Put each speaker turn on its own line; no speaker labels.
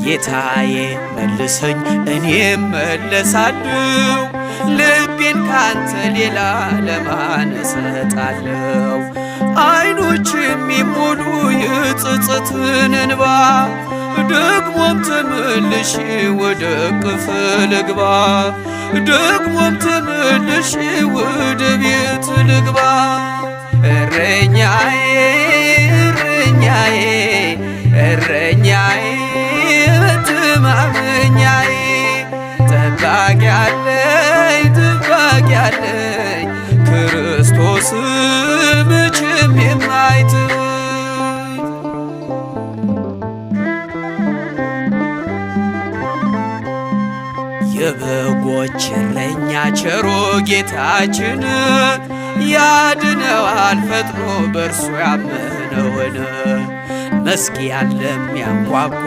ጌታዬ መልሰኝ እኔም መለሳለሁ፣ ልቤን ካንተ ሌላ ለማን እሰጣለሁ? አይኖች የሚሞሉ የጸጸትን እንባ ደግሞም ተመልሼ ወደ እቅፍ ልግባ፣ ደግሞም ተመልሼ ወደ ቤት ልግባ። እረኛዬ እረኛዬ እረኛዬ መተማመኛዬ ጠባቂ አለኝ ጠባቂ አለኝ ክርስቶስ መቼም የማይተወኝ። የበጎች እረኛ ቸሮ ጌታችን ያድነዋል ፈጥኖ በእርሱ ያመነውን። መዝጊያን ለሚያንኳኳ